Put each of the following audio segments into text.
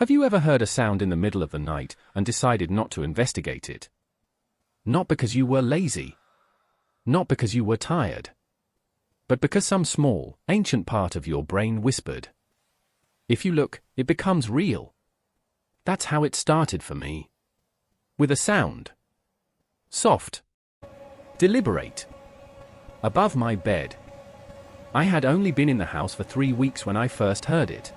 Have you ever heard a sound in the middle of the night and decided not to investigate it? Not because you were lazy. Not because you were tired. But because some small, ancient part of your brain whispered. If you look, it becomes real. That's how it started for me. With a sound. Soft. Deliberate. Above my bed. I had only been in the house for 3 weeks when I first heard it.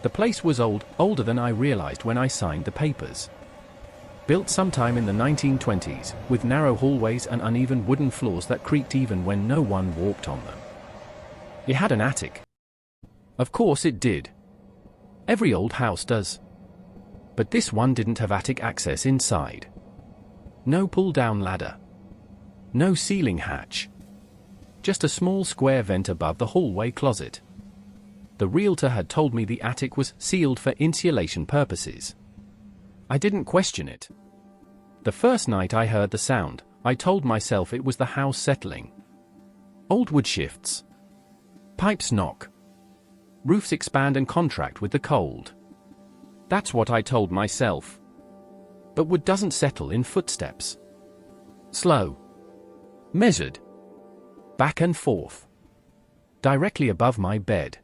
The place was older than I realized when I signed the papers. Built sometime in the 1920s, with narrow hallways and uneven wooden floors that creaked even when no one walked on them. It had an attic. Of course it did. Every old house does. But this one didn't have attic access inside. No pull-down ladder. No ceiling hatch. Just a small square vent above the hallway closet. The realtor had told me the attic was sealed for insulation purposes. I didn't question it. The first night I heard the sound, I told myself it was the house settling. Old wood shifts. Pipes knock. Roofs expand and contract with the cold. That's what I told myself. But wood doesn't settle in footsteps. Slow. Measured. Back and forth. Directly above my bed.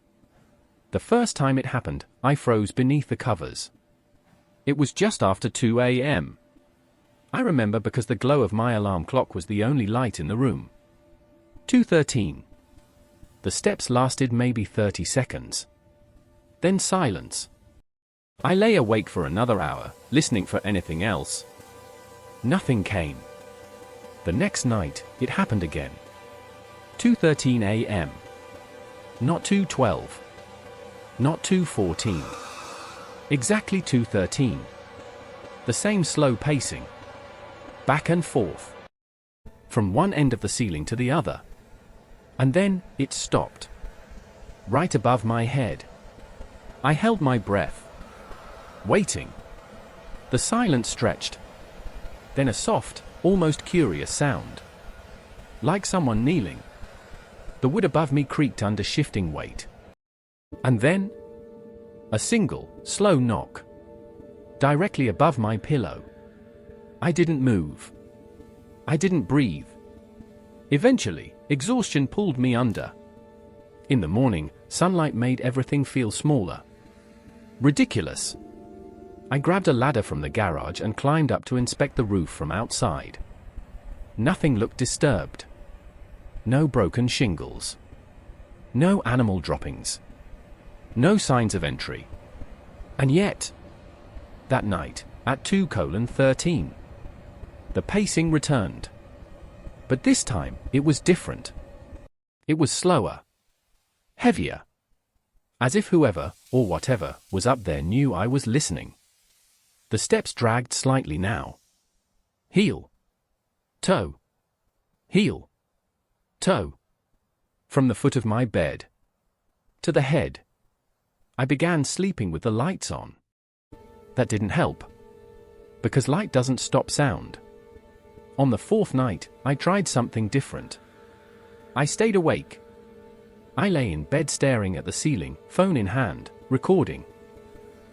The first time it happened, I froze beneath the covers. It was just after 2 a.m. I remember because the glow of my alarm clock was the only light in the room. 2:13. The steps lasted maybe 30 seconds. Then silence. I lay awake for another hour, listening for anything else. Nothing came. The next night, it happened again. 2:13 a.m. Not 2:12. Not 2:14. Exactly 2:13. The same slow pacing. Back and forth. From one end of the ceiling to the other. And then, it stopped. Right above my head. I held my breath. Waiting. The silence stretched. Then a soft, almost curious sound. Like someone kneeling. The wood above me creaked under shifting weight. And then, a single, slow knock. Directly above my pillow. I didn't move. I didn't breathe. Eventually, exhaustion pulled me under. In the morning, sunlight made everything feel smaller. Ridiculous. I grabbed a ladder from the garage and climbed up to inspect the roof from outside. Nothing looked disturbed. No broken shingles. No animal droppings. No signs of entry. And yet, that night, at 2:13, the pacing returned. But this time, it was different. It was slower. Heavier. As if whoever, or whatever, was up there knew I was listening. The steps dragged slightly now. Heel. Toe. Heel. Toe. From the foot of my bed. To the head. I began sleeping with the lights on. That didn't help. Because light doesn't stop sound. On the fourth night, I tried something different. I stayed awake. I lay in bed staring at the ceiling, phone in hand, recording.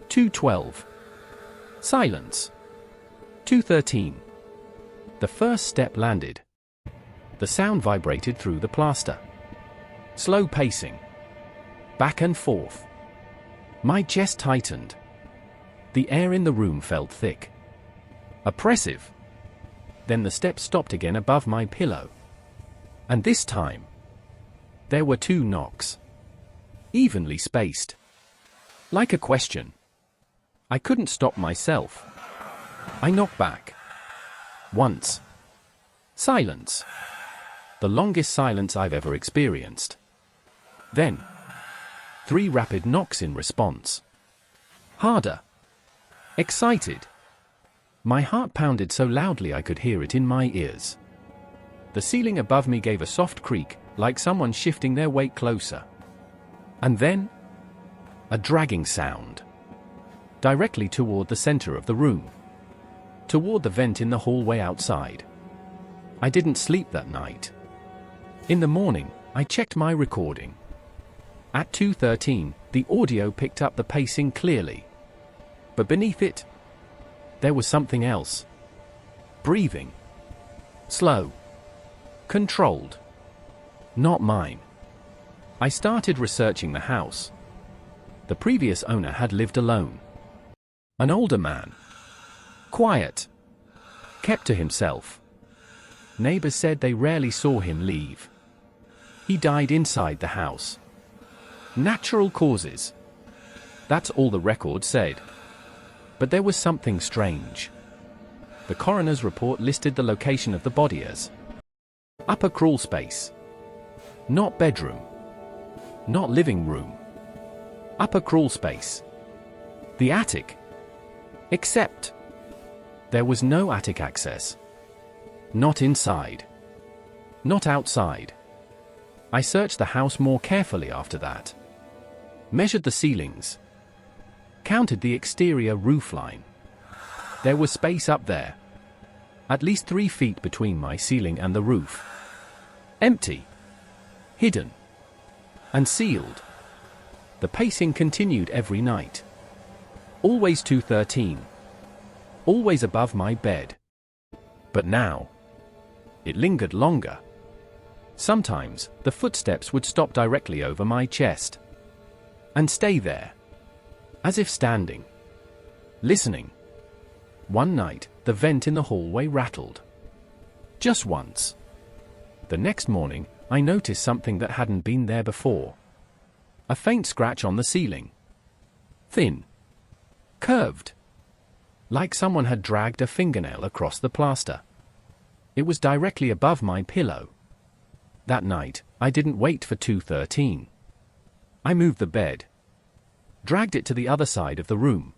2:12. Silence. 2:13. The first step landed. The sound vibrated through the plaster. Slow pacing. Back and forth. My chest tightened. The air in the room felt thick. Oppressive. Then the steps stopped again above my pillow. And this time, there were 2 knocks. Evenly spaced. Like a question. I couldn't stop myself. I knocked back. Once. Silence. The longest silence I've ever experienced. Then, 3 rapid knocks in response. Harder. Excited. My heart pounded so loudly I could hear it in my ears. The ceiling above me gave a soft creak, like someone shifting their weight closer. And then, a dragging sound. Directly toward the center of the room. Toward the vent in the hallway outside. I didn't sleep that night. In the morning, I checked my recording. At 2:13, the audio picked up the pacing clearly. But beneath it, there was something else. Breathing. Slow. Controlled. Not mine. I started researching the house. The previous owner had lived alone. An older man. Quiet. Kept to himself. Neighbors said they rarely saw him leave. He died inside the house. Natural causes. That's all the record said. But there was something strange. The coroner's report listed the location of the body as upper crawl space. Not bedroom. Not living room. Upper crawl space. The attic. Except there was no attic access. Not inside. Not outside. I searched the house more carefully after that. Measured the ceilings. Counted the exterior roofline. There was space up there. At least 3 feet between my ceiling and the roof. Empty. Hidden. And sealed. The pacing continued every night. Always 2:13. Always above my bed. But now, it lingered longer. Sometimes, the footsteps would stop directly over my chest. And stay there. As if standing. Listening. One night, the vent in the hallway rattled. Just once. The next morning, I noticed something that hadn't been there before. A faint scratch on the ceiling. Thin. Curved. Like someone had dragged a fingernail across the plaster. It was directly above my pillow. That night, I didn't wait for 2:13. I moved the bed. Dragged it to the other side of the room.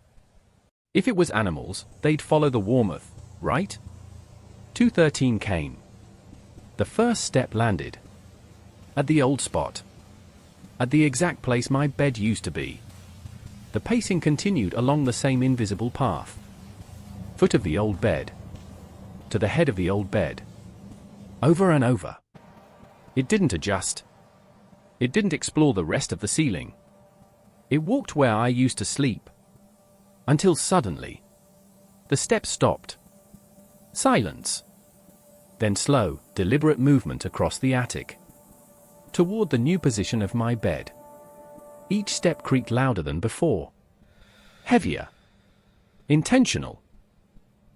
If it was animals, they'd follow the warmth, right? 2:13 came. The first step landed. At the old spot. At the exact place my bed used to be. The pacing continued along the same invisible path. Foot of the old bed. To the head of the old bed. Over and over. It didn't adjust. It didn't explore the rest of the ceiling. It walked where I used to sleep. Until suddenly, the steps stopped. Silence. Then slow, deliberate movement across the attic. Toward the new position of my bed. Each step creaked louder than before. Heavier. Intentional.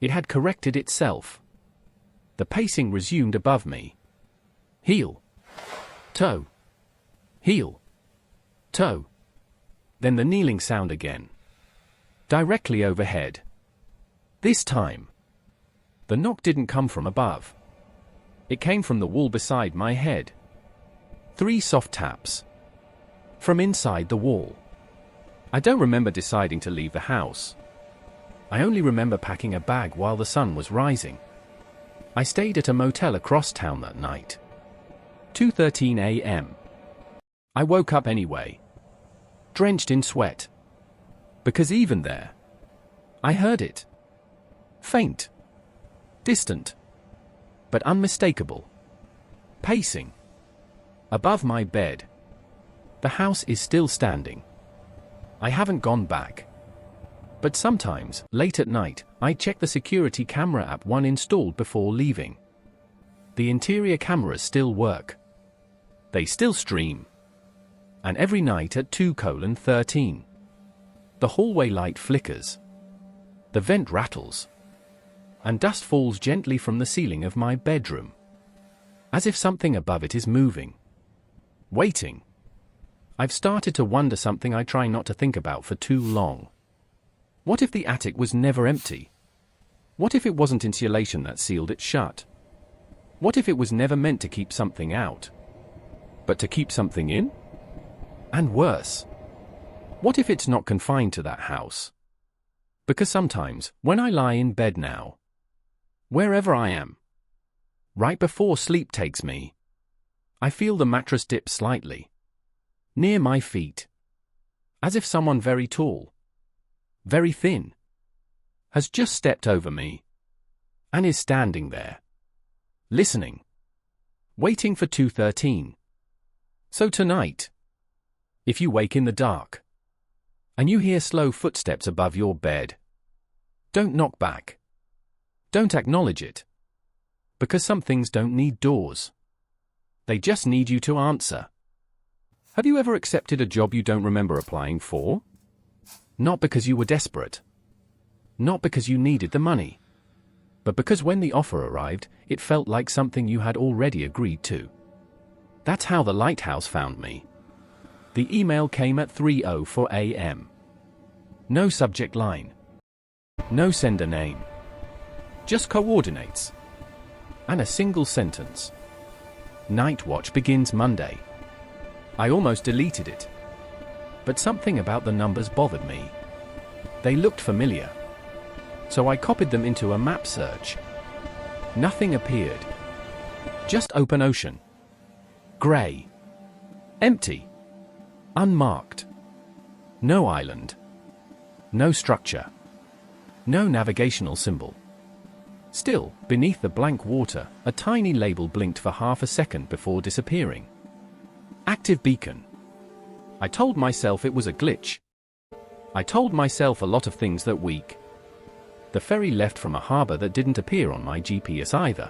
It had corrected itself. The pacing resumed above me. Heel. Toe. Heel. Toe. Then the kneeling sound again. Directly overhead. This time, the knock didn't come from above. It came from the wall beside my head. 3 soft taps. From inside the wall. I don't remember deciding to leave the house. I only remember packing a bag while the sun was rising. I stayed at a motel across town that night. 2:13 a.m. I woke up anyway. Drenched in sweat. Because even there, I heard it. Faint. Distant. But unmistakable. Pacing. Above my bed. The house is still standing. I haven't gone back. But sometimes, late at night, I check the security camera app one installed before leaving. The interior cameras still work. They still stream. And every night at 2:13. The hallway light flickers. The vent rattles. And dust falls gently from the ceiling of my bedroom. As if something above it is moving. Waiting. I've started to wonder something I try not to think about for too long. What if the attic was never empty? What if it wasn't insulation that sealed it shut? What if it was never meant to keep something out, but to keep something in? And worse, what if it's not confined to that house? Because sometimes, when I lie in bed now, wherever I am, right before sleep takes me, I feel the mattress dip slightly, near my feet, as if someone very tall, very thin, has just stepped over me, and is standing there, listening, waiting for 2:13. So tonight, if you wake in the dark, and you hear slow footsteps above your bed. Don't knock back. Don't acknowledge it. Because some things don't need doors. They just need you to answer. Have you ever accepted a job you don't remember applying for? Not because you were desperate. Not because you needed the money. But because when the offer arrived, it felt like something you had already agreed to. That's how the Lighthouse found me. The email came at 3:04 a.m. No subject line. No sender name. Just coordinates. And a single sentence. Night watch begins Monday. I almost deleted it. But something about the numbers bothered me. They looked familiar. So I copied them into a map search. Nothing appeared. Just open ocean. Grey. Empty. Unmarked. No island. No structure. No navigational symbol. Still, beneath the blank water, a tiny label blinked for half a second before disappearing. Active beacon. I told myself it was a glitch. I told myself a lot of things that week. The ferry left from a harbor that didn't appear on my GPS either.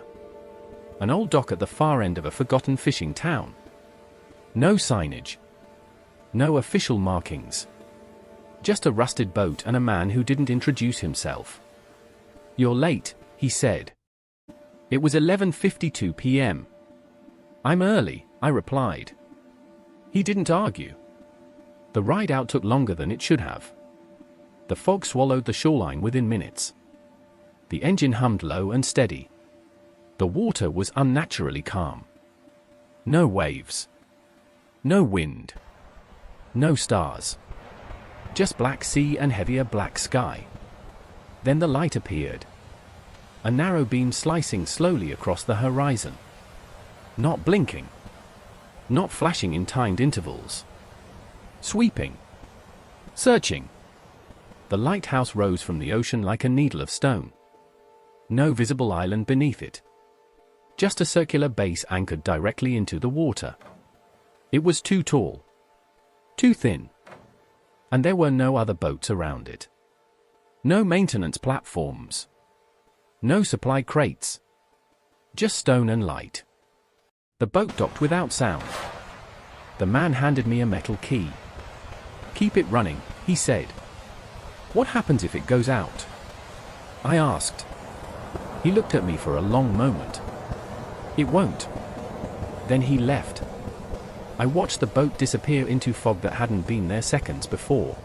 An old dock at the far end of a forgotten fishing town. No signage. No official markings. Just a rusted boat and a man who didn't introduce himself. You're late, he said. It was 11:52 p.m. I'm early, I replied. He didn't argue. The ride out took longer than it should have. The fog swallowed the shoreline within minutes. The engine hummed low and steady. The water was unnaturally calm. No waves. No wind. No stars. Just black sea and heavier black sky. Then the light appeared. A narrow beam slicing slowly across the horizon. Not blinking. Not flashing in timed intervals. Sweeping. Searching. The lighthouse rose from the ocean like a needle of stone. No visible island beneath it. Just a circular base anchored directly into the water. It was too tall. Too thin. And there were no other boats around it. No maintenance platforms. No supply crates. Just stone and light. The boat docked without sound. The man handed me a metal key. Keep it running, he said. What happens if it goes out? I asked. He looked at me for a long moment. It won't. Then he left. I watched the boat disappear into fog that hadn't been there seconds before.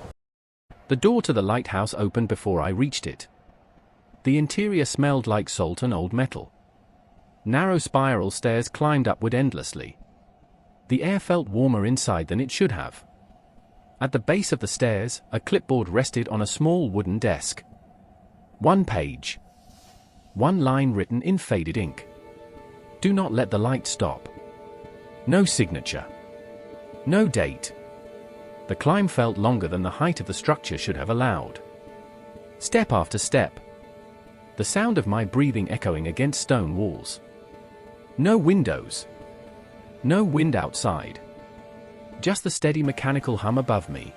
The door to the lighthouse opened before I reached it. The interior smelled like salt and old metal. Narrow spiral stairs climbed upward endlessly. The air felt warmer inside than it should have. At the base of the stairs, a clipboard rested on a small wooden desk. One page. One line written in faded ink. Do not let the light stop. No signature. No date. The climb felt longer than the height of the structure should have allowed. Step after step. The sound of my breathing echoing against stone walls. No windows. No wind outside. Just the steady mechanical hum above me.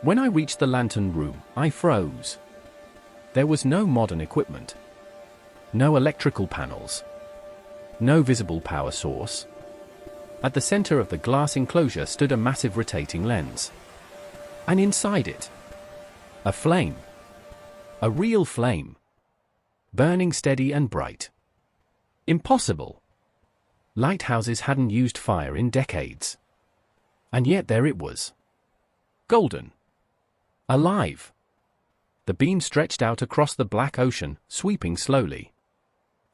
When I reached the lantern room, I froze. There was no modern equipment. No electrical panels. No visible power source. At the center of the glass enclosure stood a massive rotating lens. And inside it, a flame. A real flame. Burning steady and bright. Impossible. Lighthouses hadn't used fire in decades. And yet there it was. Golden. Alive. The beam stretched out across the black ocean, sweeping slowly.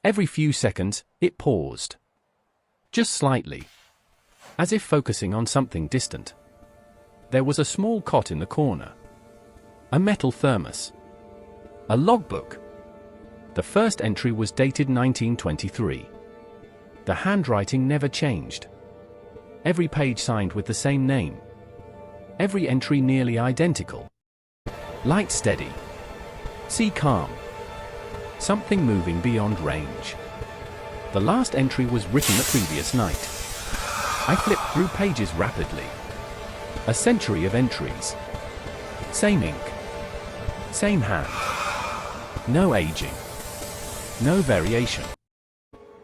Every few seconds, it paused. Just slightly. As if focusing on something distant. There was a small cot in the corner. A metal thermos. A logbook. The first entry was dated 1923. The handwriting never changed. Every page signed with the same name. Every entry nearly identical. Light steady. Sea calm. Something moving beyond range. The last entry was written the previous night. I flipped through pages rapidly. A century of entries. Same ink. Same hand. No aging. No variation.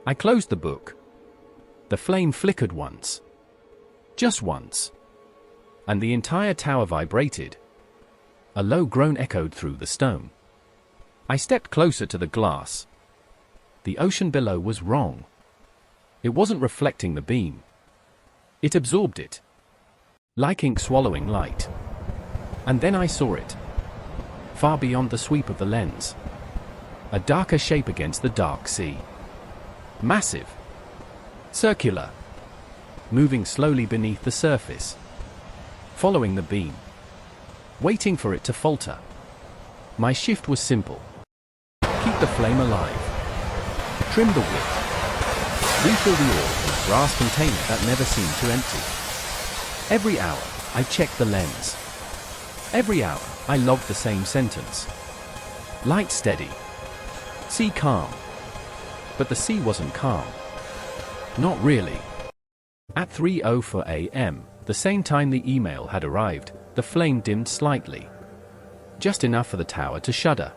I closed the book. The flame flickered once. Just once. And the entire tower vibrated. A low groan echoed through the stone. I stepped closer to the glass. The ocean below was wrong. It wasn't reflecting the beam. It absorbed it. Like ink swallowing light. And then I saw it. Far beyond the sweep of the lens. A darker shape against the dark sea. Massive. Circular. Moving slowly beneath the surface. Following the beam. Waiting for it to falter. My shift was simple. Keep the flame alive. Trim the wick. Refill the oil from a brass container that never seemed to empty. Every hour, I checked the lens. Every hour, I logged the same sentence. Light steady. Sea calm. But the sea wasn't calm. Not really. At 3:04 a.m., the same time the email had arrived, the flame dimmed slightly. Just enough for the tower to shudder.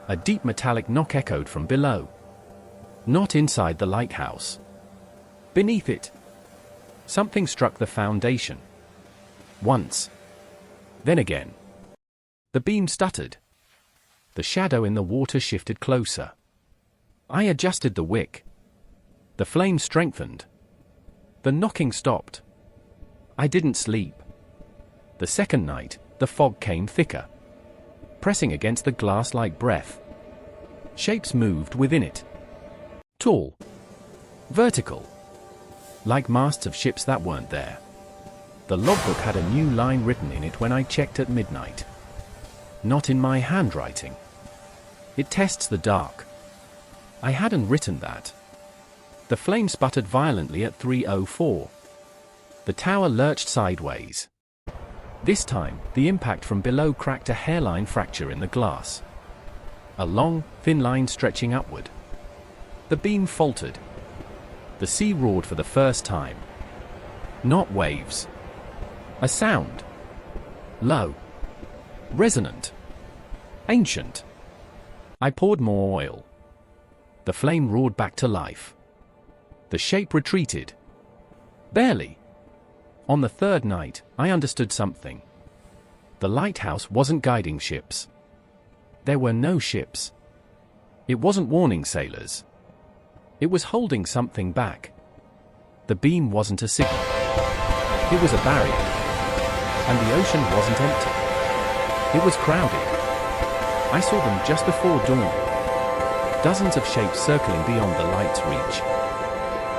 A deep metallic knock echoed from below. Not inside the lighthouse. Beneath it. Something struck the foundation. Once. Then again. The beam stuttered. The shadow in the water shifted closer. I adjusted the wick. The flame strengthened. The knocking stopped. I didn't sleep. The second night, the fog came thicker. Pressing against the glass like breath. Shapes moved within it. Tall. Vertical. Like masts of ships that weren't there. The logbook had a new line written in it when I checked at midnight. Not in my handwriting. It tests the dark. I hadn't written that. The flame sputtered violently at 3:04. The tower lurched sideways. This time, the impact from below cracked a hairline fracture in the glass. A long, thin line stretching upward. The beam faltered. The sea roared for the first time. Not waves. A sound. Low. Resonant. Ancient. I poured more oil. The flame roared back to life. The shape retreated. Barely. On the third night, I understood something. The lighthouse wasn't guiding ships. There were no ships. It wasn't warning sailors. It was holding something back. The beam wasn't a signal. It was a barrier. And the ocean wasn't empty. It was crowded. I saw them just before dawn. Dozens of shapes circling beyond the light's reach.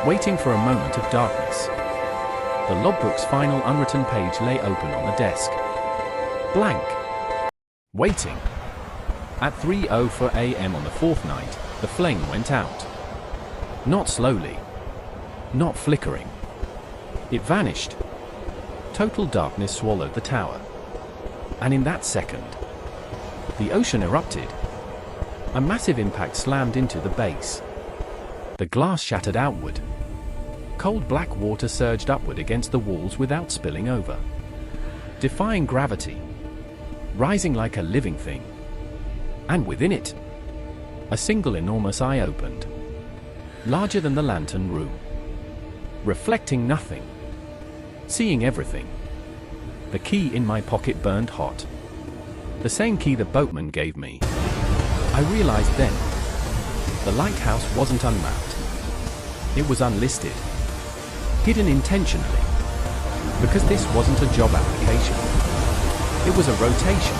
Waiting for a moment of darkness. The logbook's final unwritten page lay open on the desk. Blank. Waiting. At 3:04 a.m. on the fourth night, the flame went out. Not slowly. Not flickering. It vanished. Total darkness swallowed the tower. And in that second, the ocean erupted. A massive impact slammed into the base. The glass shattered outward. Cold black water surged upward against the walls without spilling over. Defying gravity. Rising like a living thing. And within it, a single enormous eye opened. Larger than the lantern room. Reflecting nothing. Seeing everything. The key in my pocket burned hot. The same key the boatman gave me. I realized then, the lighthouse wasn't unmapped. It was unlisted. Hidden intentionally. Because this wasn't a job application. It was a rotation.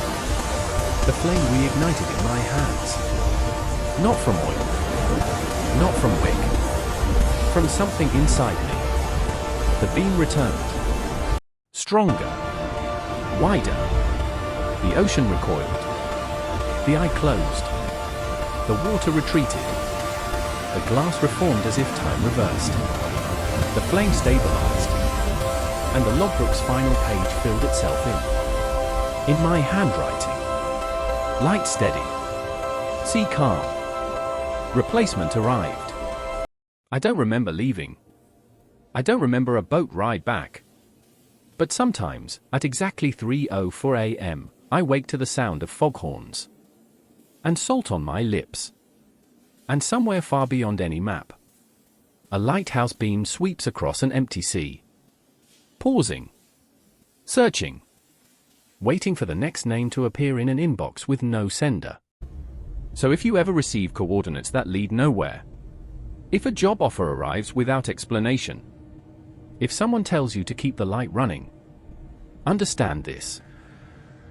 The flame reignited in my hands. Not from oil. Not from wick. From something inside me. The beam returned. Stronger. Wider. The ocean recoiled. The eye closed. The water retreated. The glass reformed as if time reversed. The flame stabilized. And the logbook's final page filled itself in. In my handwriting. Light steady. Sea calm. Replacement arrived. I don't remember leaving. I don't remember a boat ride back. But sometimes, at exactly 3:04 a.m., I wake to the sound of foghorns. And salt on my lips. And somewhere far beyond any map, a lighthouse beam sweeps across an empty sea. Pausing. Searching. Waiting for the next name to appear in an inbox with no sender. So if you ever receive coordinates that lead nowhere, if a job offer arrives without explanation, if someone tells you to keep the light running, understand this.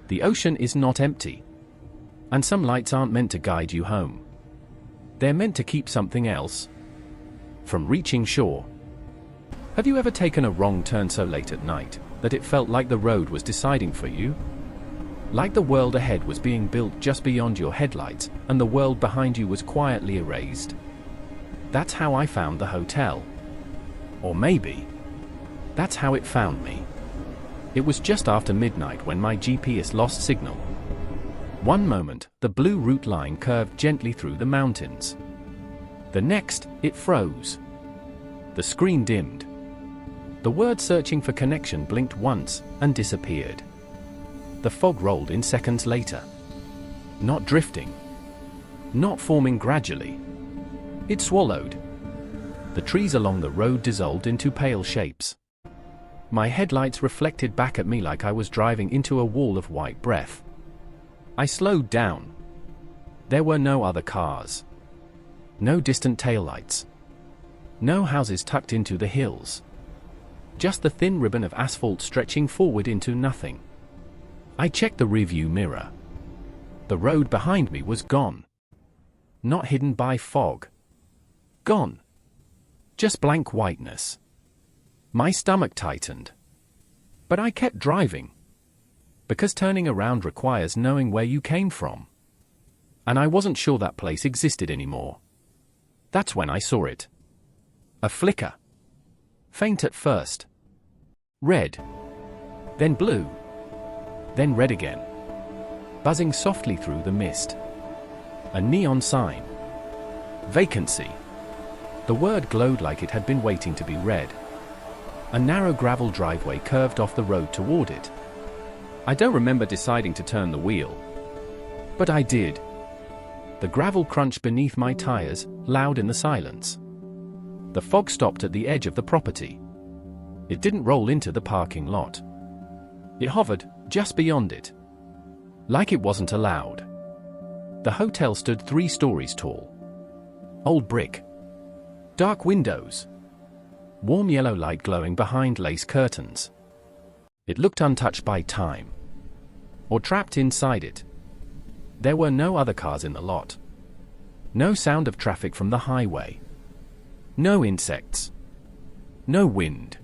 The ocean is not empty. And some lights aren't meant to guide you home. They're meant to keep something else from reaching shore. Have you ever taken a wrong turn so late at night that it felt like the road was deciding for you? Like the world ahead was being built just beyond your headlights and the world behind you was quietly erased? That's how I found the hotel. Or maybe that's how it found me. It was just after midnight when my GPS lost signal. One moment, the blue route line curved gently through the mountains. The next, it froze. The screen dimmed. The word searching for connection blinked once and disappeared. The fog rolled in seconds later. Not drifting. Not forming gradually. It swallowed. The trees along the road dissolved into pale shapes. My headlights reflected back at me like I was driving into a wall of white breath. I slowed down. There were no other cars. No distant taillights. No houses tucked into the hills. Just the thin ribbon of asphalt stretching forward into nothing. I checked the rearview mirror. The road behind me was gone. Not hidden by fog. Gone. Just blank whiteness. My stomach tightened. But I kept driving. Because turning around requires knowing where you came from. And I wasn't sure that place existed anymore. That's when I saw it. A flicker. Faint at first. Red. Then blue. Then red again. Buzzing softly through the mist. A neon sign. Vacancy. The word glowed like it had been waiting to be read. A narrow gravel driveway curved off the road toward it. I don't remember deciding to turn the wheel. But I did. The gravel crunched beneath my tires, loud in the silence. The fog stopped at the edge of the property. It didn't roll into the parking lot. It hovered just beyond it. Like it wasn't allowed. The hotel stood 3 stories tall. Old brick. Dark windows. Warm yellow light glowing behind lace curtains. It looked untouched by time. Or trapped inside it. There were no other cars in the lot. No sound of traffic from the highway. No insects. No wind.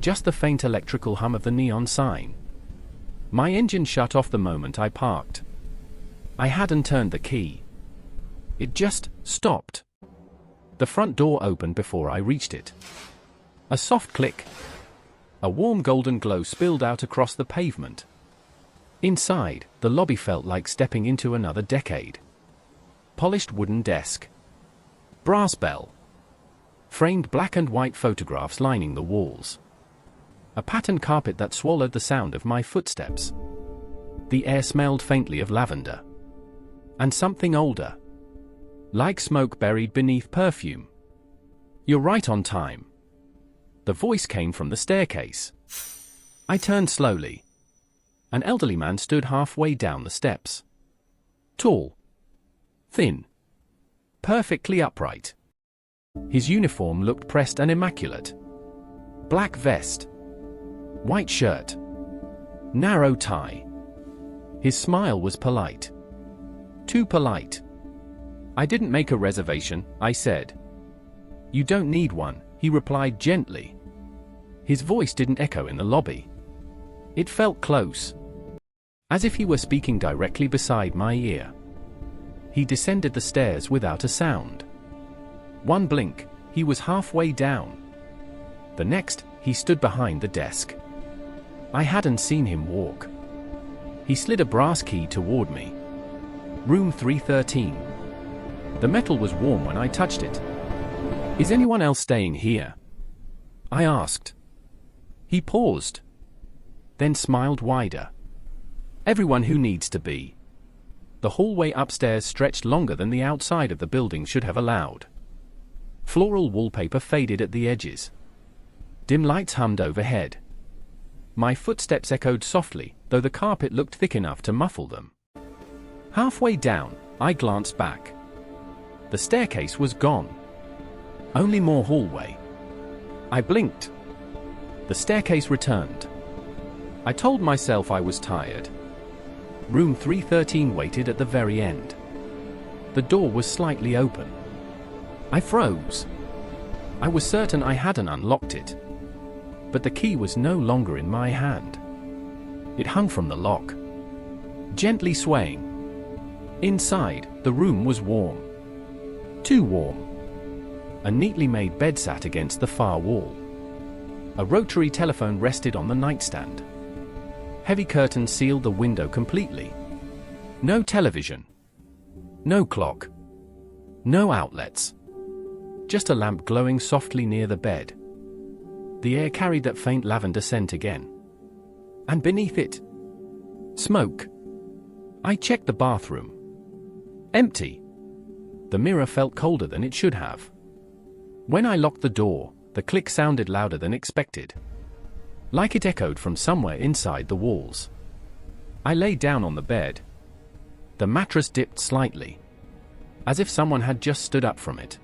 Just the faint electrical hum of the neon sign. My engine shut off the moment I parked. I hadn't turned the key. It just stopped. The front door opened before I reached it. A soft click. A warm golden glow spilled out across the pavement. Inside, the lobby felt like stepping into another decade. Polished wooden desk. Brass bell. Framed black and white photographs lining the walls. A patterned carpet that swallowed the sound of my footsteps. The air smelled faintly of lavender. And something older. Like smoke buried beneath perfume. "You're right on time." The voice came from the staircase. I turned slowly. An elderly man stood halfway down the steps. Tall. Thin. Perfectly upright. His uniform looked pressed and immaculate. Black vest. White shirt. Narrow tie. His smile was polite. Too polite. "I didn't make a reservation," I said. "You don't need one," he replied gently. His voice didn't echo in the lobby. It felt close. As if he were speaking directly beside my ear. He descended the stairs without a sound. One blink, he was halfway down. The next, he stood behind the desk. I hadn't seen him walk. He slid a brass key toward me. Room 313. The metal was warm when I touched it. "Is anyone else staying here?" I asked. He paused. then smiled wider. Everyone who needs to be. The hallway upstairs stretched longer than the outside of the building should have allowed. Floral wallpaper faded at the edges. Dim lights hummed overhead. My footsteps echoed softly, though the carpet looked thick enough to muffle them. Halfway down, I glanced back. The staircase was gone. Only more hallway. I blinked. The staircase returned. I told myself I was tired. Room 313 waited at the very end. The door was slightly open. I froze. I was certain I hadn't unlocked it. But the key was no longer in my hand. It hung from the lock, gently swaying. Inside, the room was warm. Too warm. A neatly made bed sat against the far wall. A rotary telephone rested on the nightstand. Heavy curtains sealed the window completely. No television. No clock. No outlets. Just a lamp glowing softly near the bed. The air carried that faint lavender scent again. And beneath it, smoke. I checked the bathroom. Empty. The mirror felt colder than it should have. When I locked the door, the click sounded louder than expected. Like it echoed from somewhere inside the walls. I lay down on the bed. The mattress dipped slightly, as if someone had just stood up from it.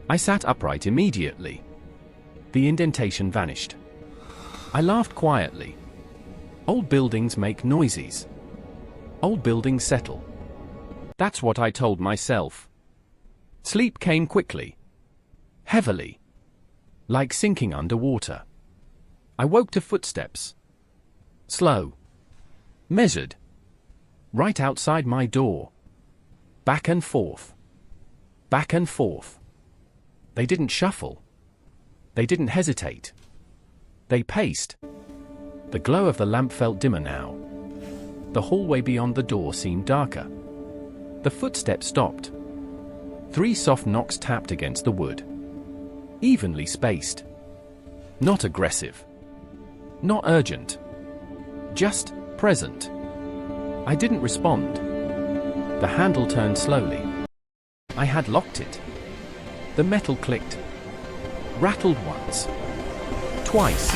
I sat upright immediately. The indentation vanished. I laughed quietly. Old buildings make noises. Old buildings settle. That's what I told myself. Sleep came quickly. Heavily. Like sinking underwater. I woke to footsteps. Slow. Measured. Right outside my door. Back and forth. Back and forth. They didn't shuffle. They didn't hesitate. They paced. The glow of the lamp felt dimmer now. The hallway beyond the door seemed darker. The footsteps stopped. 3 soft knocks tapped against the wood. Evenly spaced. Not aggressive. Not urgent. Just present. I didn't respond. The handle turned slowly. I had locked it. The metal clicked. Rattled once. Twice.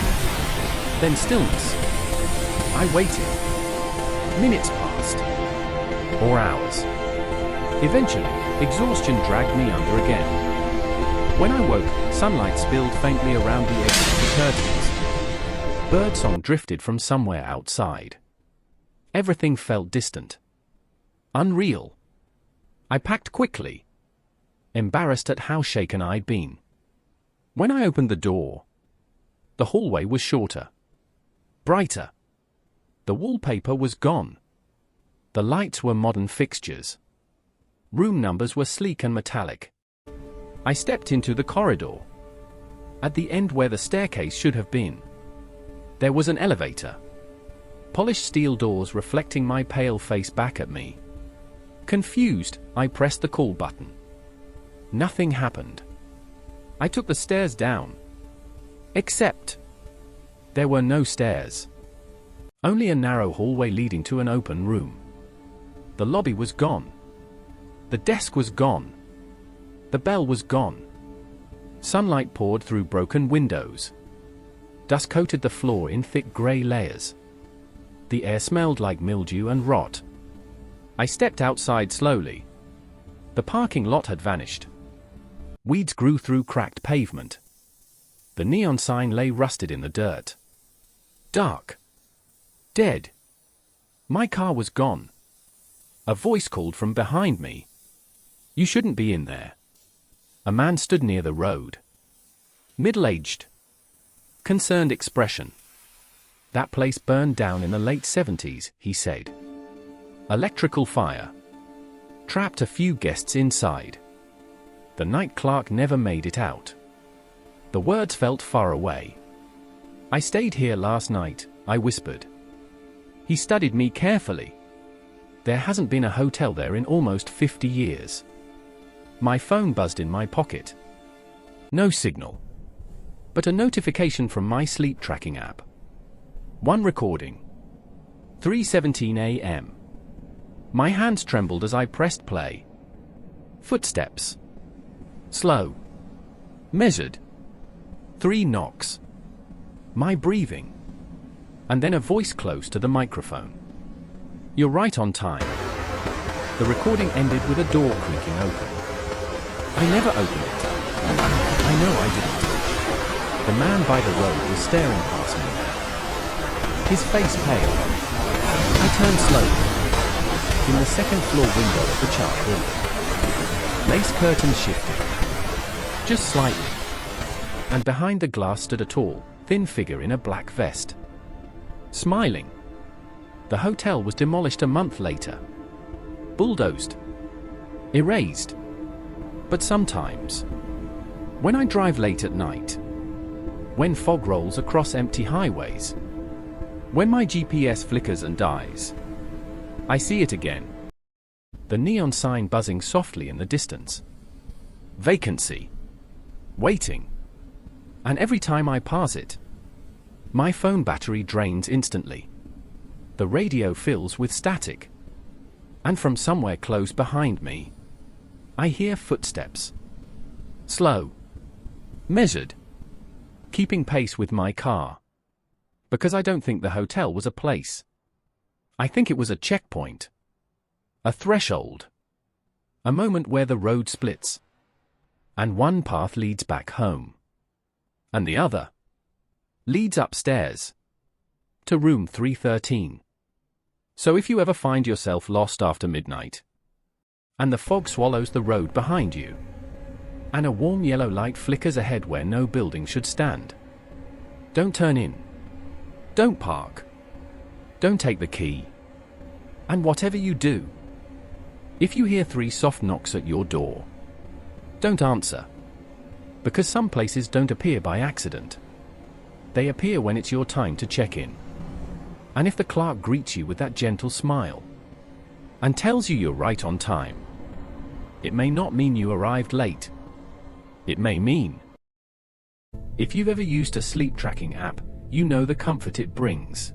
Then stillness. I waited. Minutes passed. Or hours. Eventually, exhaustion dragged me under again. When I woke, sunlight spilled faintly around the edges of the curtains. Birdsong drifted from somewhere outside. Everything felt distant. Unreal. I packed quickly, embarrassed at how shaken I'd been. When I opened the door, the hallway was shorter. Brighter. The wallpaper was gone. The lights were modern fixtures. Room numbers were sleek and metallic. I stepped into the corridor. At the end where the staircase should have been, there was an elevator. Polished steel doors reflecting my pale face back at me. Confused, I pressed the call button. Nothing happened. I took the stairs down. Except there were no stairs. Only a narrow hallway leading to an open room. The lobby was gone. The desk was gone. The bell was gone. Sunlight poured through broken windows. Dust coated the floor in thick grey layers. The air smelled like mildew and rot. I stepped outside slowly. The parking lot had vanished. Weeds grew through cracked pavement. The neon sign lay rusted in the dirt. Dark. Dead. My car was gone. A voice called from behind me. "You shouldn't be in there." A man stood near the road. Middle-aged. Concerned expression. "That place burned down in the late 70s, he said. Electrical fire. Trapped a few guests inside. The night clerk never made it out." The words felt far away. "I stayed here last night," I whispered. He studied me carefully. There hasn't been a hotel there in almost 50 years. My phone buzzed in my pocket. No signal. But a notification from my sleep tracking app. One recording. 3:17 a.m. My hands trembled as I pressed play. Footsteps. Slow. Measured. 3 knocks. My breathing. And then a voice close to the microphone. You're right on time. The recording ended with a door creaking open. I never opened it. I know I didn't. The man by the road was staring past me now. His face pale. I turned slowly. In the second-floor window of the chart room. Lace curtains shifted. Just slightly. And behind the glass stood a tall, thin figure in a black vest. Smiling. The hotel was demolished a month later. Bulldozed. Erased. But sometimes, when I drive late at night, when fog rolls across empty highways, when my GPS flickers and dies, I see it again. The neon sign buzzing softly in the distance. Vacancy. Waiting. And every time I pass it, my phone battery drains instantly. The radio fills with static. And from somewhere close behind me, I hear footsteps. Slow. Measured. Keeping pace with my car. Because I don't think the hotel was a place. I think it was a checkpoint. A threshold. A moment where the road splits. And one path leads back home. And the other leads upstairs. To room 313. So if you ever find yourself lost after midnight, and the fog swallows the road behind you, and a warm yellow light flickers ahead where no building should stand, don't turn in. Don't park. Don't take the key. And whatever you do, if you hear 3 soft knocks at your door, don't answer. Because some places don't appear by accident. They appear when it's your time to check in. And if the clerk greets you with that gentle smile and tells you you're right on time, it may not mean you arrived late. It may mean, if you've ever used a sleep tracking app, you know the comfort it brings.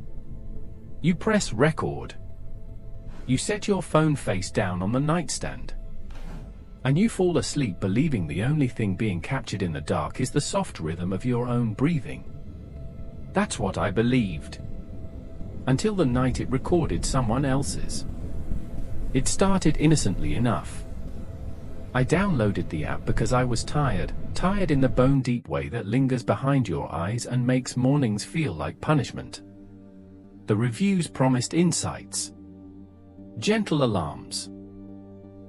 You press record. You set your phone face down on the nightstand. And you fall asleep believing the only thing being captured in the dark is the soft rhythm of your own breathing. That's what I believed. Until the night it recorded someone else's. It started innocently enough. I downloaded the app because I was tired in the bone-deep way that lingers behind your eyes and makes mornings feel like punishment. The reviews promised insights. Gentle alarms.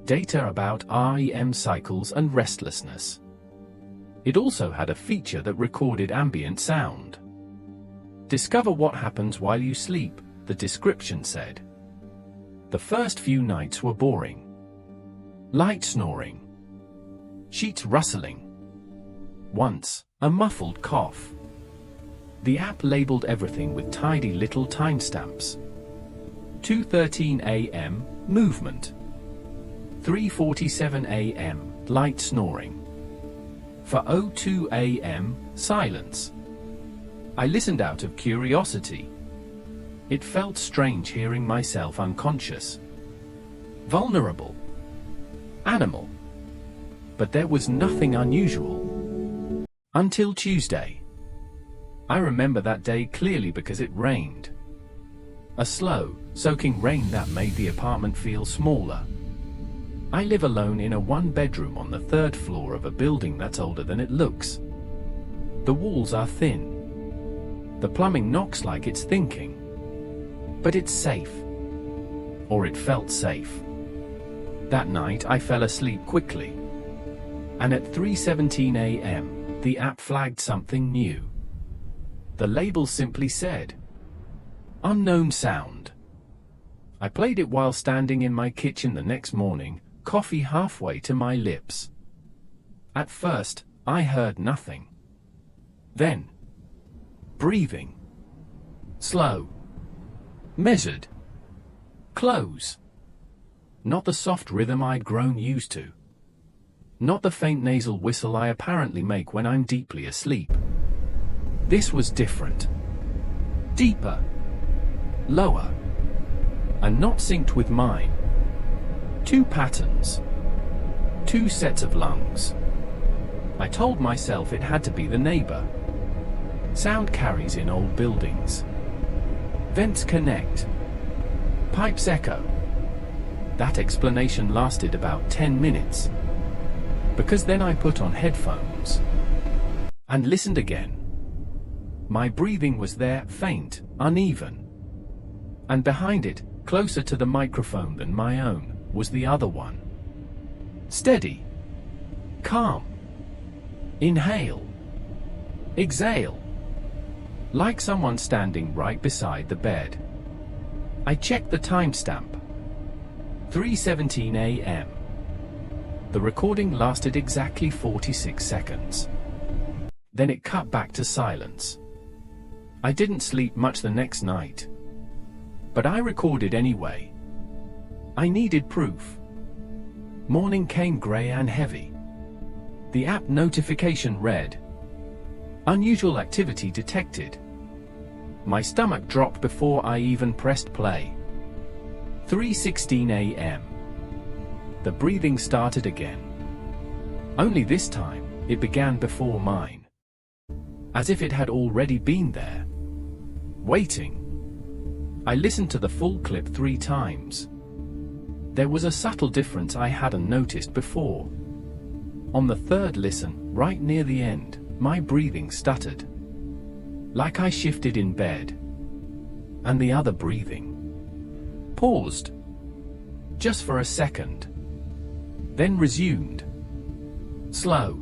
Data about REM cycles and restlessness. It also had a feature that recorded ambient sound. Discover what happens while you sleep, the description said. The first few nights were boring. Light snoring. Sheets rustling. Once, a muffled cough. The app labeled everything with tidy little timestamps. 2:13 a.m., movement. 3:47 a.m., light snoring. For 02 a.m., silence. I listened out of curiosity. It felt strange hearing myself unconscious. Vulnerable. Animal. But there was nothing unusual. Until Tuesday. I remember that day clearly because it rained. A slow, soaking rain that made the apartment feel smaller. I live alone in a 1-bedroom on the 3rd floor of a building that's older than it looks. The walls are thin. The plumbing knocks like it's thinking. But it's safe. Or it felt safe. That night I fell asleep quickly. And at 3:17 a.m., the app flagged something new. The label simply said, "Unknown sound." I played it while standing in my kitchen the next morning, coffee halfway to my lips. At first, I heard nothing. Then, breathing. Slow. Measured. Close. Not the soft rhythm I'd grown used to. Not the faint nasal whistle I apparently make when I'm deeply asleep. This was different. Deeper. Lower. And not synced with mine. Two patterns. Two sets of lungs. I told myself it had to be the neighbor. Sound carries in old buildings. Vents connect. Pipes echo. That explanation lasted about 10 minutes. Because then I put on headphones and listened again. My breathing was there, faint, uneven. And behind it, closer to the microphone than my own, was the other one. Steady. Calm. Inhale. Exhale. Like someone standing right beside the bed. I checked the timestamp. 3:17 a.m. The recording lasted exactly 46 seconds. Then it cut back to silence. I didn't sleep much the next night. But I recorded anyway. I needed proof. Morning came grey and heavy. The app notification read, "Unusual activity detected." My stomach dropped before I even pressed play. 3:16 a.m. The breathing started again. Only this time, it began before mine. As if it had already been there. Waiting. I listened to the full clip 3 times. There was a subtle difference I hadn't noticed before. On the third listen, right near the end, my breathing stuttered. Like I shifted in bed. And the other breathing paused. Just for a second. Then resumed. Slow.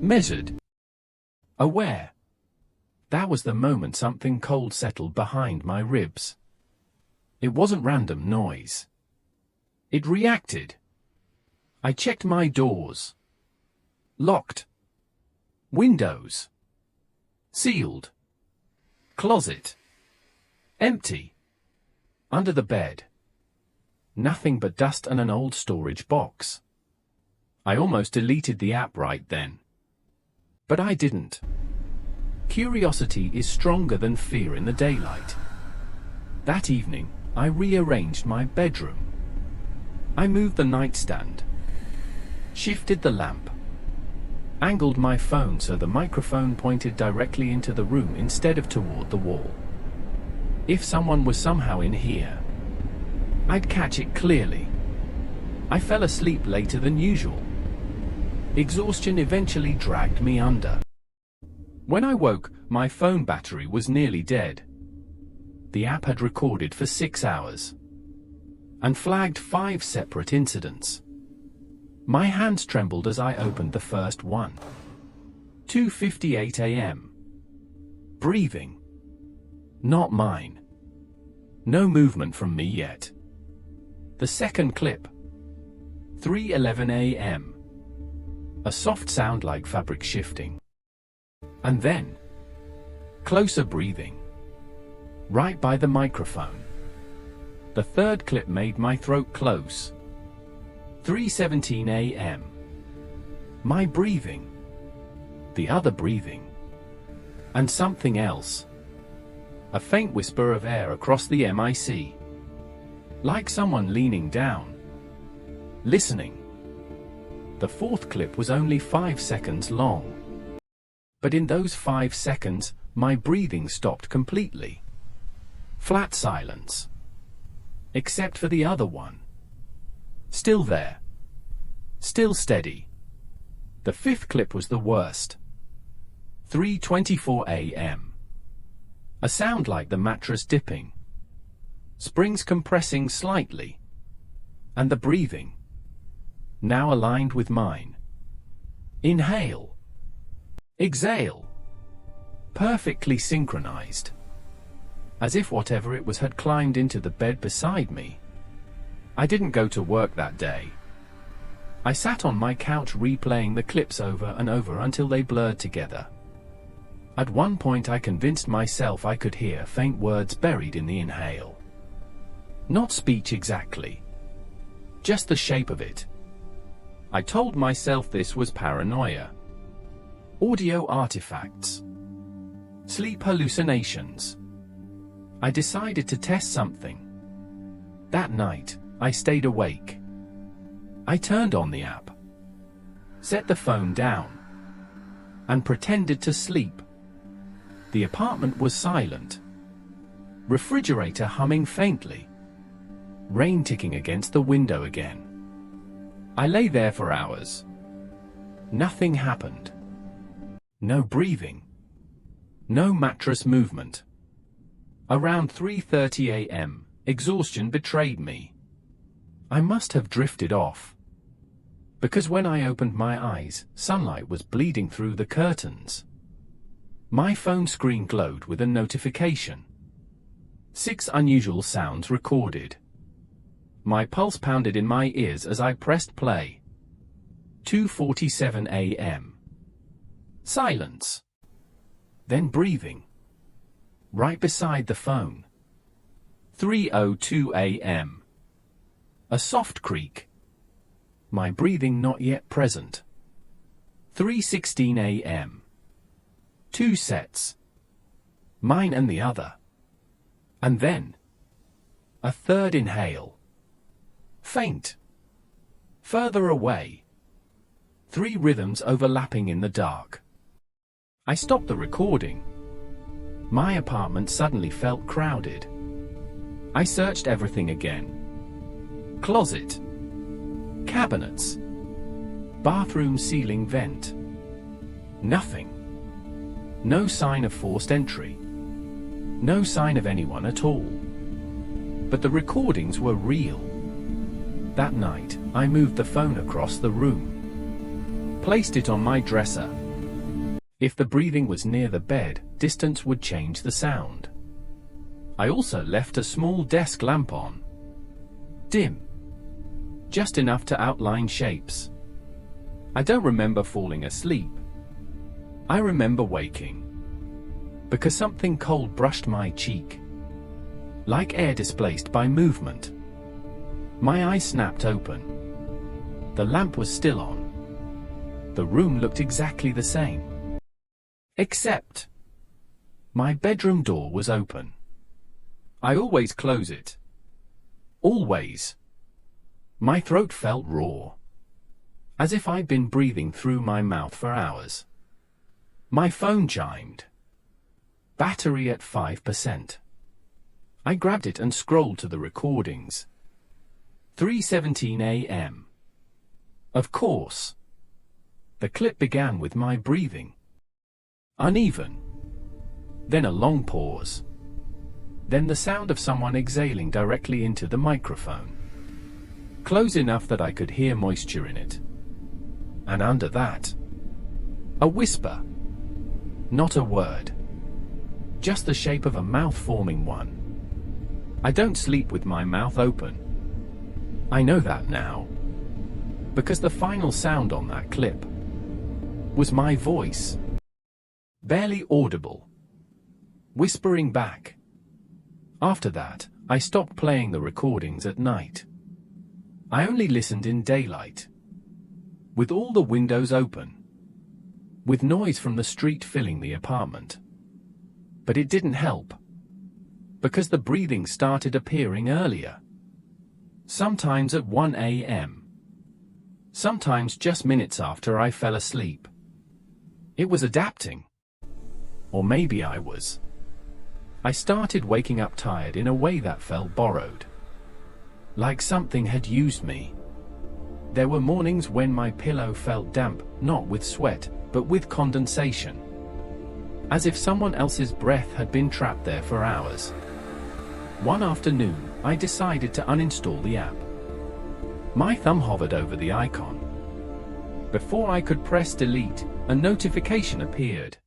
Measured. Aware. That was the moment something cold settled behind my ribs. It wasn't random noise. It reacted. I checked my doors. Locked. Windows. Sealed. Closet. Empty. Under the bed. Nothing but dust and an old storage box. I almost deleted the app right then. But I didn't. Curiosity is stronger than fear in the daylight. That evening, I rearranged my bedroom. I moved the nightstand. Shifted the lamp. Angled my phone so the microphone pointed directly into the room instead of toward the wall. If someone was somehow in here, I'd catch it clearly. I fell asleep later than usual. Exhaustion eventually dragged me under. When I woke, my phone battery was nearly dead. The app had recorded for 6 hours. And flagged 5 separate incidents. My hands trembled as I opened the first one. 2:58 a.m. Breathing. Not mine. No movement from me yet. The second clip. 3:11 a.m. A soft sound like fabric shifting. And then, closer breathing. Right by the microphone. The third clip made my throat close. 3:17 a.m. My breathing. The other breathing. And something else. A faint whisper of air across the mic. Like someone leaning down. Listening. The fourth clip was only 5 seconds long. But in those 5 seconds, my breathing stopped completely. Flat silence. Except for the other one. Still there. Still steady. The fifth clip was the worst. 3:24 a.m. A sound like the mattress dipping. Springs compressing slightly. And the breathing. Now aligned with mine. Inhale. Exhale. Perfectly synchronized. As if whatever it was had climbed into the bed beside me. I didn't go to work that day. I sat on my couch replaying the clips over and over until they blurred together. At one point I convinced myself I could hear faint words buried in the inhale. Not speech exactly. Just the shape of it. I told myself this was paranoia. Audio artifacts. Sleep hallucinations. I decided to test something. That night, I stayed awake. I turned on the app, set the phone down, and pretended to sleep. The apartment was silent. Refrigerator humming faintly. Rain ticking against the window again. I lay there for hours. Nothing happened. No breathing. No mattress movement. Around 3:30 a.m., exhaustion betrayed me. I must have drifted off. Because when I opened my eyes, sunlight was bleeding through the curtains. My phone screen glowed with a notification. 6 unusual sounds recorded. My pulse pounded in my ears as I pressed play. 2:47 a.m. Silence. Then breathing. Right beside the phone. 3:02 a.m. A soft creak. My breathing not yet present. 3:16 a.m. 2 sets. Mine and the other. And then a third inhale. Faint. Further away. 3 rhythms overlapping in the dark. I stopped the recording. My apartment suddenly felt crowded. I searched everything again. Closet. Cabinets. Bathroom ceiling vent. Nothing. No sign of forced entry. No sign of anyone at all. But the recordings were real. That night, I moved the phone across the room. Placed it on my dresser. If the breathing was near the bed, distance would change the sound. I also left a small desk lamp on. Dim. Just enough to outline shapes. I don't remember falling asleep. I remember waking. Because something cold brushed my cheek. Like air displaced by movement. My eyes snapped open. The lamp was still on. The room looked exactly the same. Except my bedroom door was open. I always close it. Always. My throat felt raw. As if I'd been breathing through my mouth for hours. My phone chimed. Battery at 5%. I grabbed it and scrolled to the recordings. 3:17 a.m. Of course. The clip began with my breathing. Uneven. Then a long pause. Then the sound of someone exhaling directly into the microphone. Close enough that I could hear moisture in it. And under that, a whisper. Not a word. Just the shape of a mouth forming one. I don't sleep with my mouth open. I know that now. Because the final sound on that clip was my voice. Barely audible. Whispering back. After that, I stopped playing the recordings at night. I only listened in daylight. With all the windows open. With noise from the street filling the apartment. But it didn't help. Because the breathing started appearing earlier. Sometimes at 1 a.m. Sometimes just minutes after I fell asleep. It was adapting. Or maybe I was. I started waking up tired in a way that felt borrowed. Like something had used me. There were mornings when my pillow felt damp, not with sweat, but with condensation. As if someone else's breath had been trapped there for hours. One afternoon, I decided to uninstall the app. My thumb hovered over the icon. Before I could press delete, a notification appeared.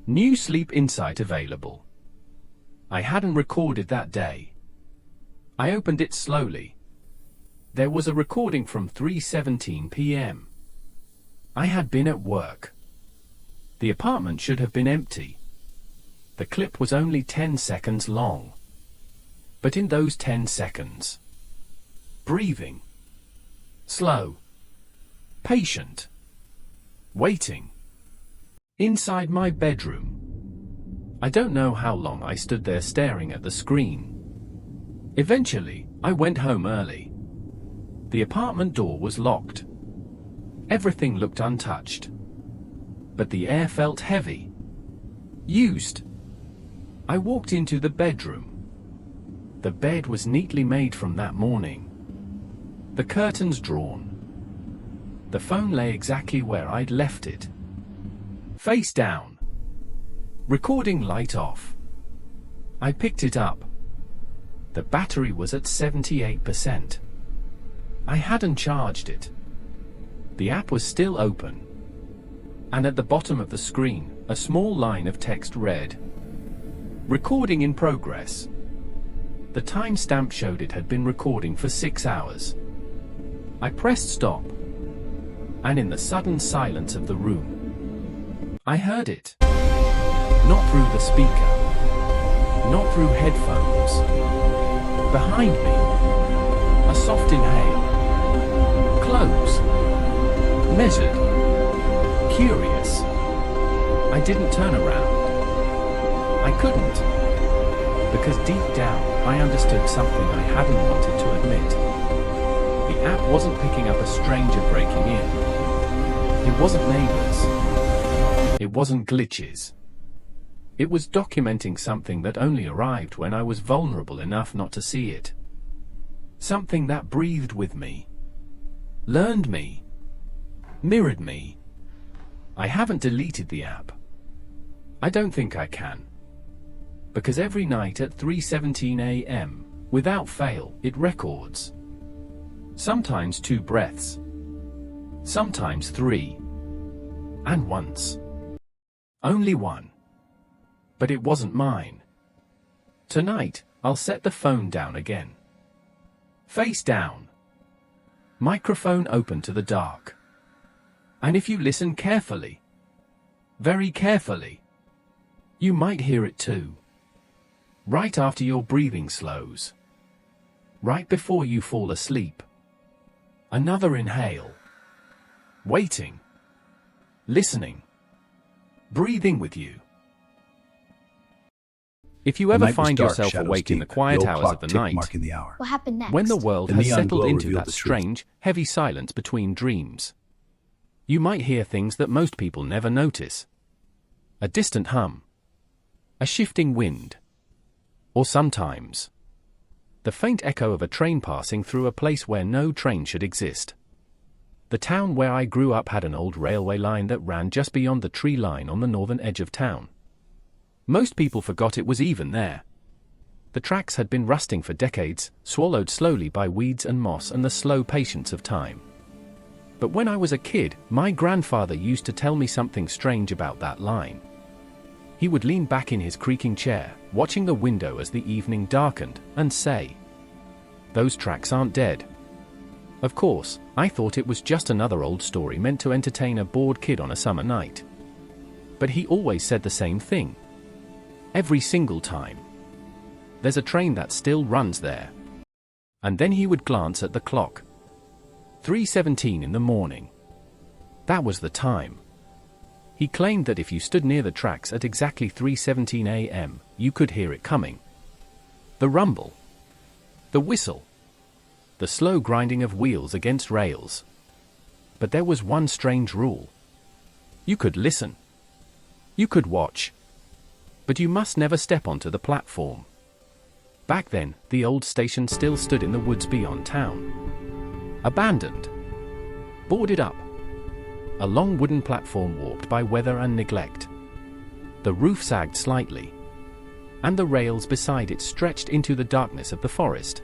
New sleep insight available. I hadn't recorded that day. I opened it slowly. There was a recording from 3:17 p.m. I had been at work. The apartment should have been empty. The clip was only 10 seconds long. But in those 10 seconds, breathing. Slow. Patient. Waiting. Inside my bedroom. I don't know how long I stood there staring at the screen. Eventually, I went home early. The apartment door was locked. Everything looked untouched. But the air felt heavy. Used. I walked into the bedroom. The bed was neatly made from that morning. The curtains drawn. The phone lay exactly where I'd left it. Face down. Recording light off. I picked it up. The battery was at 78%. I hadn't charged it. The app was still open. And at the bottom of the screen, a small line of text read, "Recording in progress." The timestamp showed it had been recording for 6 hours. I pressed stop. And in the sudden silence of the room, I heard it. Not through the speaker. Not through headphones. Behind me. A soft inhale. Close. Measured. Curious. I didn't turn around. I couldn't. Because deep down, I understood something I hadn't wanted to admit. The app wasn't picking up a stranger breaking in. It wasn't neighbors. It wasn't glitches. It was documenting something that only arrived when I was vulnerable enough not to see it. Something that breathed with me. Learned me. Mirrored me. I haven't deleted the app. I don't think I can. Because every night at 3:17 a.m., without fail, it records. Sometimes 2 breaths. Sometimes 3. And once. Only one. But it wasn't mine. Tonight, I'll set the phone down again. Face down. Microphone open to the dark. And if you listen carefully, very carefully, you might hear it too. Right after your breathing slows. Right before you fall asleep. Another inhale. Waiting. Listening. Breathing with you. If you ever find yourself awake in the quiet hours of the night, What happened next? when the world has settled into that strange, heavy silence between dreams, you might hear things that most people never notice. A distant hum. A shifting wind. Or sometimes, the faint echo of a train passing through a place where no train should exist. The town where I grew up had an old railway line that ran just beyond the tree line on the northern edge of town. Most people forgot it was even there. The tracks had been rusting for decades, swallowed slowly by weeds and moss and the slow patience of time. But when I was a kid, my grandfather used to tell me something strange about that line. He would lean back in his creaking chair, watching the window as the evening darkened, and say, "Those tracks aren't dead." Of course, I thought it was just another old story meant to entertain a bored kid on a summer night. But he always said the same thing. Every single time. There's a train that still runs there. And then he would glance at the clock. 3:17 in the morning. That was the time. He claimed that if you stood near the tracks at exactly 3:17 a.m., you could hear it coming. The rumble. The whistle. The slow grinding of wheels against rails. But there was one strange rule. You could listen. You could watch. But you must never step onto the platform. Back then, the old station still stood in the woods beyond town. Abandoned. Boarded up. A long wooden platform warped by weather and neglect. The roof sagged slightly. And the rails beside it stretched into the darkness of the forest.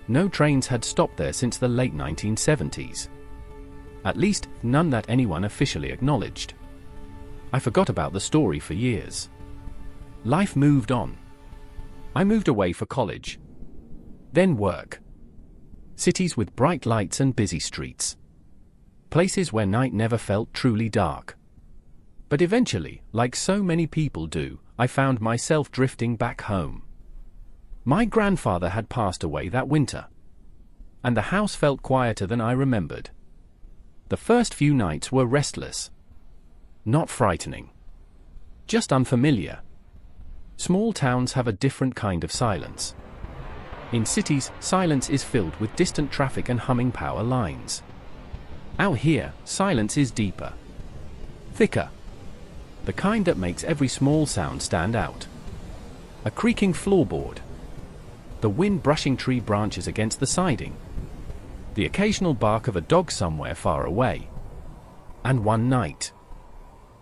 No trains had stopped there since the late 1970s. At least, none that anyone officially acknowledged. I forgot about the story for years. Life moved on. I moved away for college. Then work. Cities with bright lights and busy streets. Places where night never felt truly dark. But eventually, like so many people do, I found myself drifting back home. My grandfather had passed away that winter. And the house felt quieter than I remembered. The first few nights were restless. Not frightening. Just unfamiliar. Small towns have a different kind of silence. In cities, silence is filled with distant traffic and humming power lines. Out here, silence is deeper, thicker, the kind that makes every small sound stand out. A creaking floorboard, the wind brushing tree branches against the siding, the occasional bark of a dog somewhere far away. And one night,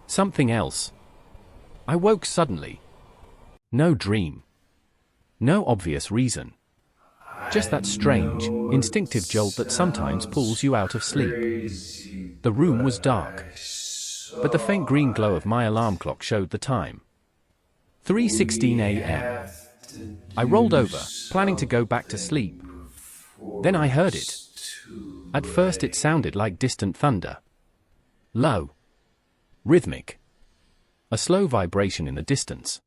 something else. I woke suddenly. No dream. No obvious reason. Just that strange, instinctive jolt that sometimes pulls you out of sleep. The room was dark, but the faint green glow of my alarm clock showed the time. 3:16 a.m. I rolled over, planning to go back to sleep. Then I heard it. At first it sounded like distant thunder. Low. Rhythmic. A slow vibration in the distance.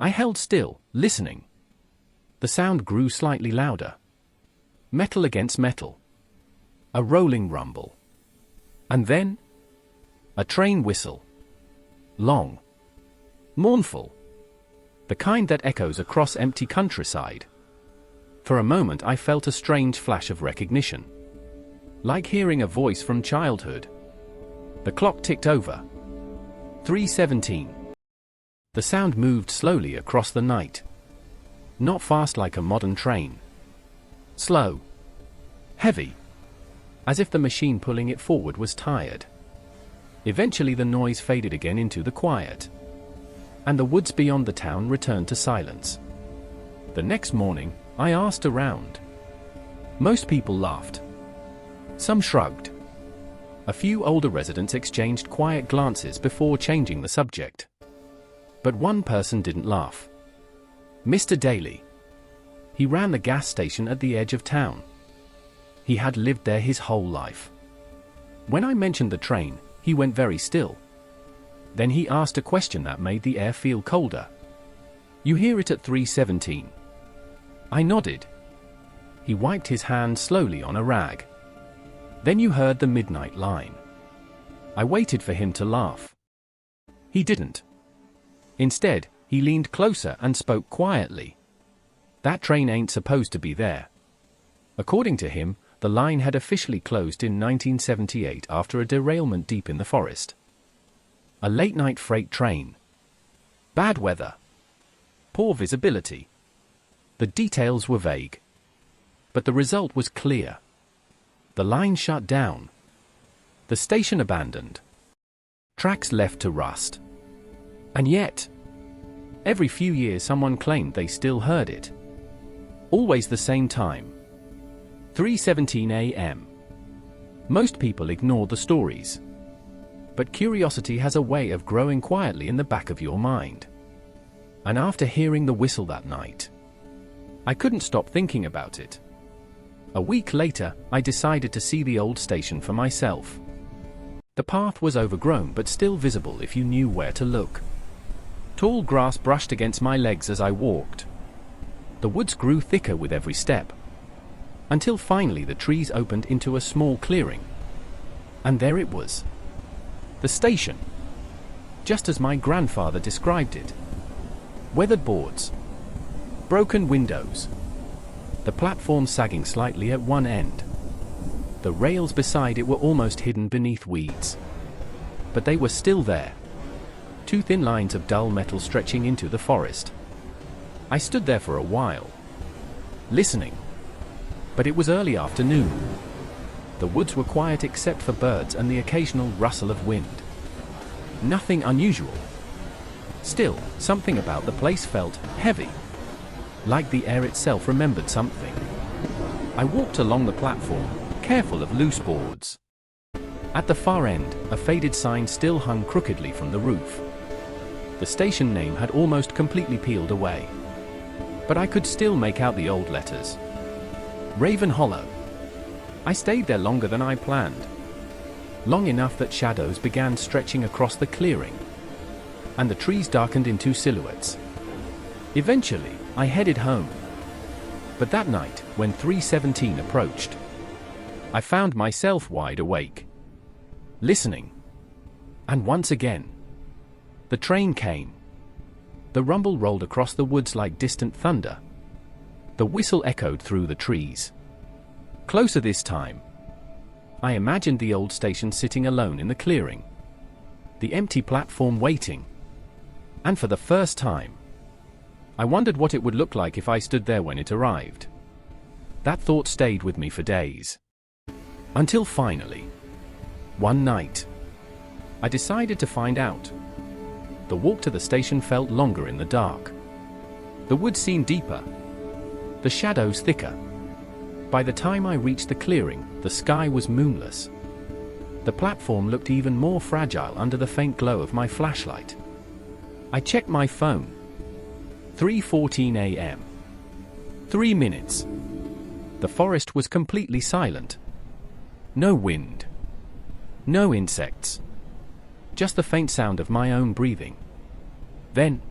I held still, listening. The sound grew slightly louder. Metal against metal. A rolling rumble. And then, a train whistle. Long. Mournful. The kind that echoes across empty countryside. For a moment I felt a strange flash of recognition. Like hearing a voice from childhood. The clock ticked over. 3:17. The sound moved slowly across the night. Not fast like a modern train. Slow. Heavy. As if the machine pulling it forward was tired. Eventually the noise faded again into the quiet. And the woods beyond the town returned to silence. The next morning, I asked around. Most people laughed. Some shrugged. A few older residents exchanged quiet glances before changing the subject. But one person didn't laugh. Mr. Daly. He ran the gas station at the edge of town. He had lived there his whole life. When I mentioned the train, he went very still. Then he asked a question that made the air feel colder. You hear it at 3:17. I nodded. He wiped his hand slowly on a rag. Then you heard the midnight line. I waited for him to laugh. He didn't. Instead, he leaned closer and spoke quietly. That train ain't supposed to be there. According to him, the line had officially closed in 1978 after a derailment deep in the forest. A late-night freight train. Bad weather. Poor visibility. The details were vague. But the result was clear. The line shut down. The station abandoned. Tracks left to rust. And yet, every few years someone claimed they still heard it. Always the same time. 3:17 a.m. Most people ignore the stories. But curiosity has a way of growing quietly in the back of your mind. And after hearing the whistle that night, I couldn't stop thinking about it. A week later, I decided to see the old station for myself. The path was overgrown but still visible if you knew where to look. Tall grass brushed against my legs as I walked. The woods grew thicker with every step. Until finally the trees opened into a small clearing. And there it was. The station. Just as my grandfather described it. Weathered boards. Broken windows. The platform sagging slightly at one end. The rails beside it were almost hidden beneath weeds. But they were still there. Two thin lines of dull metal stretching into the forest. I stood there for a while, listening. But it was early afternoon. The woods were quiet except for birds and the occasional rustle of wind. Nothing unusual. Still, something about the place felt heavy. Like the air itself remembered something. I walked along the platform, careful of loose boards. At the far end, a faded sign still hung crookedly from the roof. The station name had almost completely peeled away. But I could still make out the old letters. Raven Hollow. I stayed there longer than I planned. Long enough that shadows began stretching across the clearing. And the trees darkened into silhouettes. Eventually, I headed home. But that night, when 3:17 approached, I found myself wide awake. Listening. And once again, the train came. The rumble rolled across the woods like distant thunder. The whistle echoed through the trees. Closer this time. I imagined the old station sitting alone in the clearing. The empty platform waiting. And for the first time, I wondered what it would look like if I stood there when it arrived. That thought stayed with me for days. Until finally, one night, I decided to find out. The walk to the station felt longer in the dark. The woods seemed deeper, the shadows thicker. By the time I reached the clearing, the sky was moonless. The platform looked even more fragile under the faint glow of my flashlight. I checked my phone. 3:14 a.m. 3 minutes. The forest was completely silent. No wind. No insects. Just the faint sound of my own breathing. Then,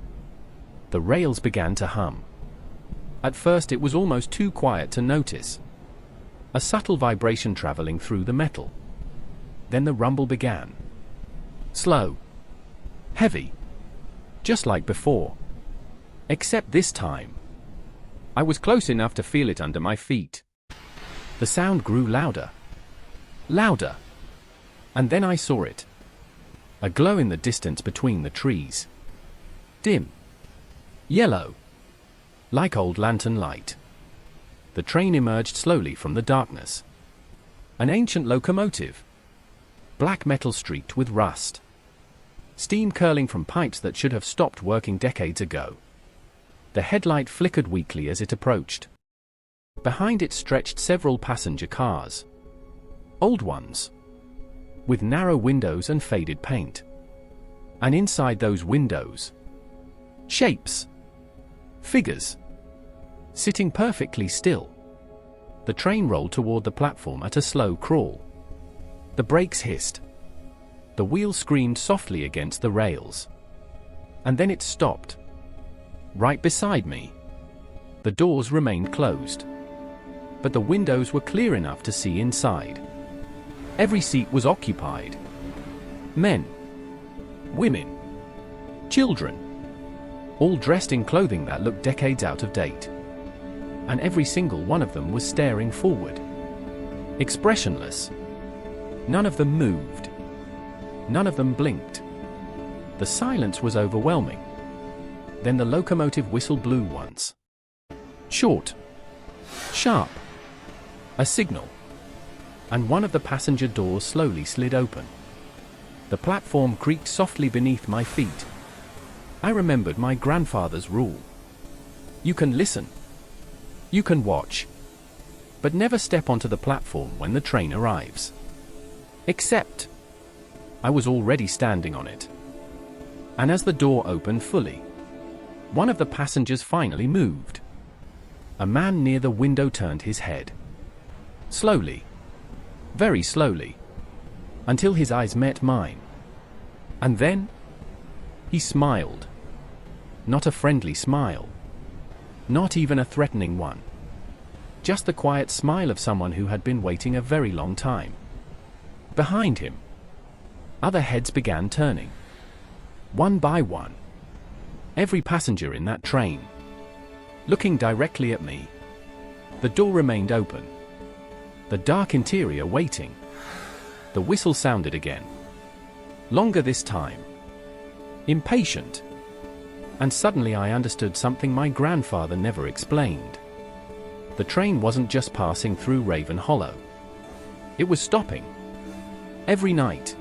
the rails began to hum. At first it was almost too quiet to notice. A subtle vibration traveling through the metal. Then the rumble began. Slow. Heavy. Just like before. Except this time, I was close enough to feel it under my feet. The sound grew louder. Louder. And then I saw it. A glow in the distance between the trees. Dim. Yellow. Like old lantern light. The train emerged slowly from the darkness. An ancient locomotive. Black metal streaked with rust. Steam curling from pipes that should have stopped working decades ago. The headlight flickered weakly as it approached. Behind it stretched several passenger cars. Old ones. With narrow windows and faded paint. And inside those windows, shapes. Figures. Sitting perfectly still. The train rolled toward the platform at a slow crawl. The brakes hissed. The wheels screamed softly against the rails. And then it stopped. Right beside me. The doors remained closed. But the windows were clear enough to see inside. Every seat was occupied. Men. Women. Children. All dressed in clothing that looked decades out of date. And every single one of them was staring forward. Expressionless. None of them moved. None of them blinked. The silence was overwhelming. Then the locomotive whistle blew once. Short. Sharp. A signal. And one of the passenger doors slowly slid open. The platform creaked softly beneath my feet. I remembered my grandfather's rule. You can listen. You can watch. But never step onto the platform when the train arrives. Except, I was already standing on it. And as the door opened fully, one of the passengers finally moved. A man near the window turned his head. Slowly. Very slowly. Until his eyes met mine. And then, he smiled. Not a friendly smile. Not even a threatening one. Just the quiet smile of someone who had been waiting a very long time. Behind him, other heads began turning. One by one. Every passenger in that train. Looking directly at me. The door remained open. The dark interior waiting. The whistle sounded again. Longer this time. Impatient. And suddenly I understood something my grandfather never explained. The train wasn't just passing through Raven Hollow. It was stopping. Every night.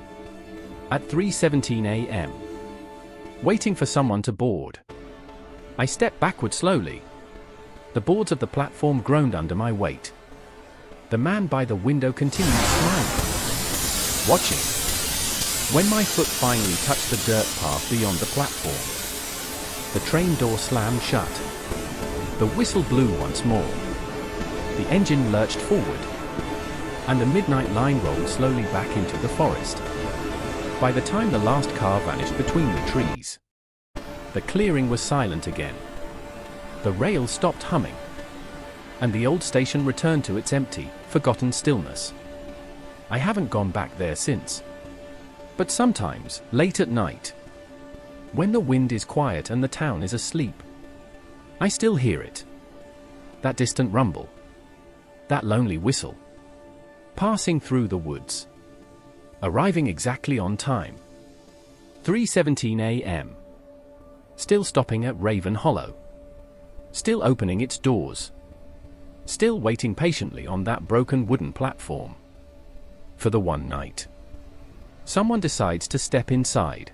At 3:17 a.m. Waiting for someone to board. I stepped backward slowly. The boards of the platform groaned under my weight. The man by the window continued smiling. Watching. When my foot finally touched the dirt path beyond the platform, the train door slammed shut. The whistle blew once more. The engine lurched forward. And the midnight line rolled slowly back into the forest. By the time the last car vanished between the trees, the clearing was silent again. The rails stopped humming. And the old station returned to its empty, forgotten stillness. I haven't gone back there since. But sometimes, late at night, When the wind is quiet and the town is asleep. I still hear it. That distant rumble. That lonely whistle. Passing through the woods. Arriving exactly on time. 3:17 a.m. Still stopping at Raven Hollow. Still opening its doors. Still waiting patiently on that broken wooden platform. For the one night. Someone decides to step inside.